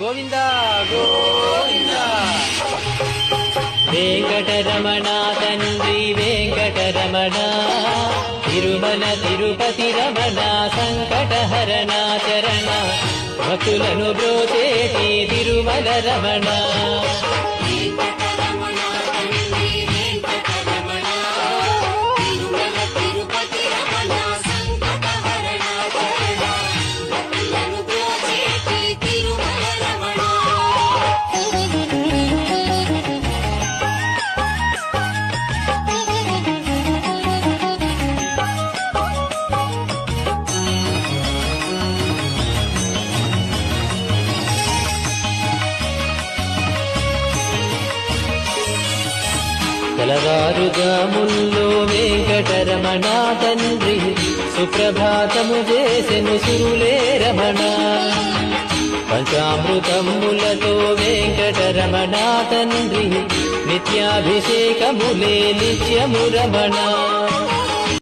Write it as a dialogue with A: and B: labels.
A: గోవింద గోవింద. వెంకటరమణ తండ్రి వెంకటరమణ, తిరుమల తిరుపతి రమణ, సంకటహరణ చరణ, భక్తులను బ్రోచేటి తిరుమల రమణ. తెలవారుజాముల్లో వెంకటరమణ తండ్రి సుప్రభాతము చేసెను సురులే రమణ. పంచామృతములతో వెంకటరమణ తండ్రి నిత్యాభిషేకములే నిత్యము రమణ.